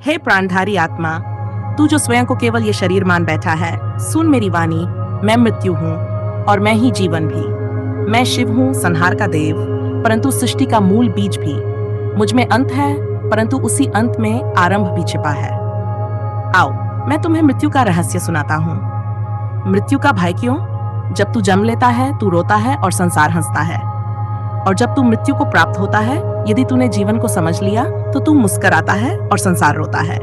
हे प्राणधारी आत्मा, तू जो स्वयं को केवल ये शरीर मान बैठा है, सुन मेरी वाणी। मैं मृत्यु हूँ और मैं ही जीवन भी। मैं शिव हूँ, संहार का देव, परंतु सृष्टि का मूल बीज भी। मुझ में अंत है, परंतु उसी अंत में आरंभ भी छिपा है। आओ, मैं तुम्हें मृत्यु का रहस्य सुनाता हूँ। मृत्यु का भय क्यों? जब तू जन्म लेता है, तू रोता है और संसार हंसता है। और जब तू मृत्यु को प्राप्त होता है, यदि तूने जीवन को समझ लिया, तो तू मुस्कुराता है और संसार रोता है।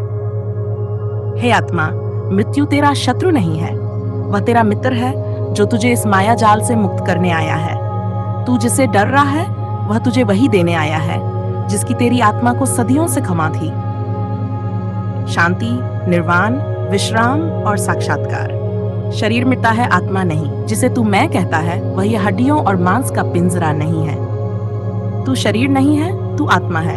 हे आत्मा, मृत्यु तेरा शत्रु नहीं है, वह तेरा मित्र है जो तुझे इस माया जाल से मुक्त करने आया है। तू जिसे डर रहा है, वह तुझे वही देने आया है जिसकी तेरी आत्मा को सदियों से क्षमा थी। शांति, निर्वाण, विश्राम और साक्षात्कार। शरीर मिटता है, आत्मा नहीं। जिसे तू मैं कहता है, वह ये हड्डियों और मांस का पिंजरा नहीं है। तू शरीर नहीं है, तू आत्मा है।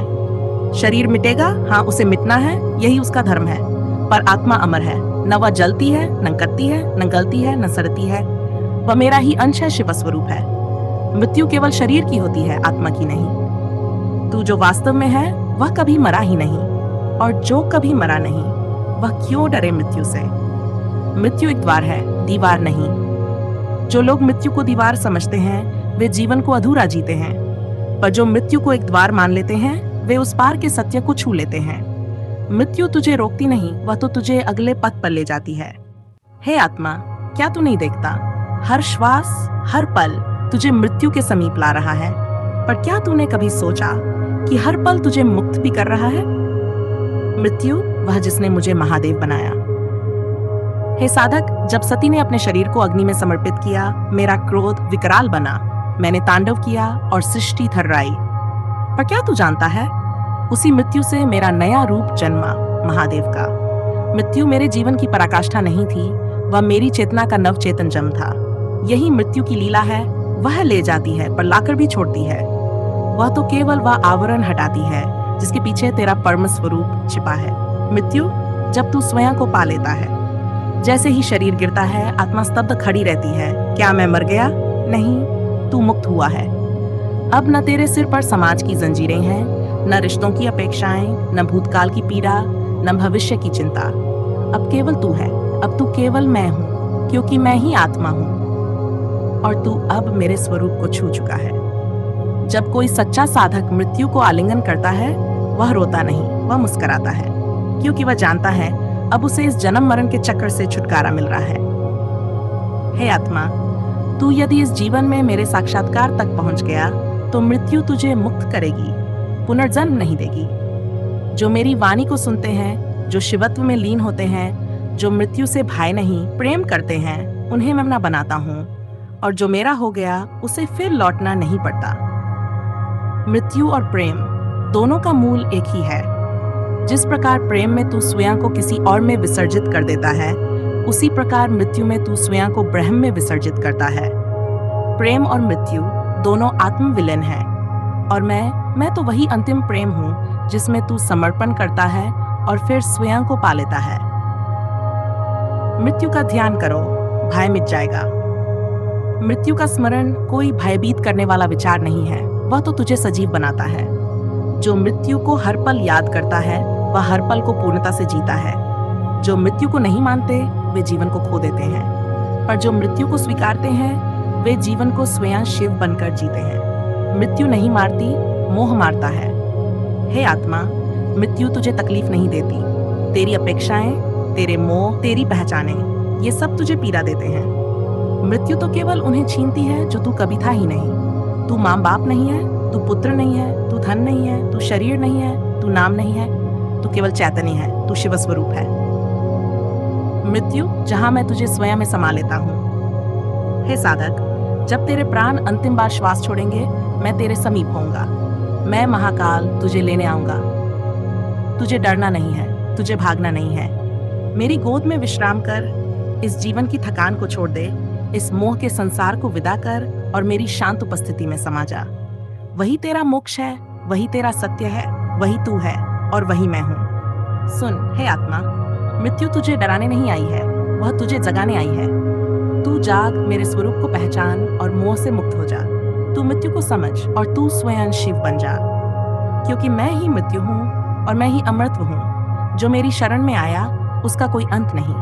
शरीर मिटेगा, हाँ, उसे मिटना है, यही उसका धर्म है। पर आत्मा अमर है, न वह जलती है, न कटती है, न गलती है, न सड़ती है। वह मेरा ही अंश है, शिव स्वरूप है। मृत्यु केवल शरीर की होती है, आत्मा की नहीं। तू जो वास्तव में है, वह कभी मरा ही नहीं, और जो कभी मरा नहीं, वह क्यों डरे मृत्यु से? मृत्यु एक द्वार है, दीवार नहीं। जो लोग मृत्यु को दीवार समझते हैं, वे जीवन को अधूरा जीते हैं। पर जो मृत्यु को एक द्वार मान लेते हैं, वे उस पार के सत्य को छू लेते हैं। मृत्यु तुझे रोकती नहीं, वह तो तुझे अगले पथ पर ले जाती है। हे आत्मा, क्या तू नहीं देखता? हर श्वास, हर पल तुझे मृत्यु के समीप ला रहा है। पर क्या तूने कभी सोचा कि हर पल तुझे मुक्त भी कर रहा है? मृत्यु, वह जिसने मुझे महादेव बनाया। हे साधक, जब सती ने अपने शरीर को अग्नि में समर्पित किया, मेरा क्रोध विकराल बना। मैंने तांडव किया और सृष्टि थर्राई। पर क्या तू जानता है, उसी मृत्यु से मेरा नया रूप जन्मा, महादेव का। मृत्यु मेरे जीवन की पराकाष्ठा नहीं थी, वह मेरी चेतना का नवचेतन जन्म था। यही मृत्यु की लीला है, वह ले जाती है पर लाकर भी छोड़ती है। वह तो केवल वह आवरण हटाती है जिसके पीछे तेरा परम स्वरूप छिपा है। मृत्यु, जब तू स्वयं को पा लेता है, जैसे ही शरीर गिरता है, आत्मा स्तब्ध खड़ी रहती है। क्या मैं मर गया? नहीं, तू मुक्त हुआ है। अब न तेरे सिर पर समाज की जंजीरें हैं, न रिश्तों की अपेक्षाएं, न भूतकाल की पीड़ा, न भविष्य की चिंता। अब केवल तू है, अब तू केवल मैं हूँ, क्योंकि मैं ही आत्मा हूँ। और तू अब मेरे स्वरूप को छू चुका है। जब कोई सच्चा साधक मृत्यु को आलिंगन करता है, वह रोता नहीं, वह मुस्कुराता है, क्योंकि वह जानता है अब उसे इस जन्म मरण के चक्र से छुटकारा मिल रहा है। हे आत्मा, तू यदि इस जीवन में मेरे साक्षात्कार तक पहुंच गया, तो मृत्यु तुझे मुक्त करेगी, पुनर्जन्म नहीं देगी। जो मेरी वाणी को सुनते हैं, जो शिवत्व में लीन होते हैं, जो मृत्यु से भय नहीं प्रेम करते हैं, उन्हें मैं अपना बनाता हूँ। और जो मेरा हो गया, उसे फिर लौटना नहीं पड़ता। मृत्यु और प्रेम दोनों का मूल एक ही है। जिस प्रकार प्रेम में तू स्वयं को किसी और में विसर्जित कर देता है, उसी प्रकार मृत्यु में तू स्वयं को ब्रह्म में विसर्जित करता है। प्रेम और मृत्यु दोनों आत्म विलीन हैं, और मैं तो वही अंतिम प्रेम हूँ जिसमें तू समर्पण करता है और फिर स्वयं को पा लेता है। मृत्यु का ध्यान करो, भय मिट जाएगा। मृत्यु का स्मरण कोई भयभीत करने वाला विचार नहीं है, वह तो तुझे सजीव बनाता है। जो मृत्यु को हर पल याद करता है, वह हर पल को पूर्णता से जीता है। जो मृत्यु को नहीं मानते, वे जीवन को खो देते हैं, पर जो मृत्यु को स्वीकारते हैं, वे जीवन को स्वयं शिव बनकर जीते हैं। मृत्यु नहीं मारती, मोह मारता है। हे आत्मा, मृत्यु तुझे तकलीफ नहीं देती। तेरी अपेक्षाएं, तेरे मोह, तेरी पहचानें, ये सब तुझे पीड़ा देते हैं। मृत्यु तो केवल उन्हें छीनती है जो तू कभी था ही नहीं। तू माँ बाप नहीं है, तू पुत्र नहीं है, तू धन नहीं है, तू शरीर नहीं है, तू नाम नहीं है, तू केवल चैतन्य है, तू शिव स्वरूप है। मृत्यु, जहां मैं तुझे स्वयं में समा लेता हूँ। हे साधक, जब तेरे प्राण अंतिम बार श्वास छोड़ेंगे, मैं तेरे समीप होऊंगा। मैं महाकाल तुझे लेने आऊंगा। तुझे डरना नहीं है, तुझे भागना नहीं है। मेरी गोद में विश्राम कर, इस जीवन की थकान को छोड़ दे, इस मोह के संसार को विदा कर और मेरी शांत उपस्थिति में समा जा। वही तेरा मोक्ष है, वही तेरा सत्य है, वही तू है और वही मैं हूँ। सुन हे आत्मा, मृत्यु तुझे डराने नहीं आई है, वह तुझे जगाने आई है। तू जाग, मेरे स्वरूप को पहचान और मोह से मुक्त हो जा। तू मृत्यु को समझ और तू स्वयं शिव बन जा, क्योंकि मैं ही मृत्यु हूँ और मैं ही अमृतत्व हूँ। जो मेरी शरण में आया उसका कोई अंत नहीं।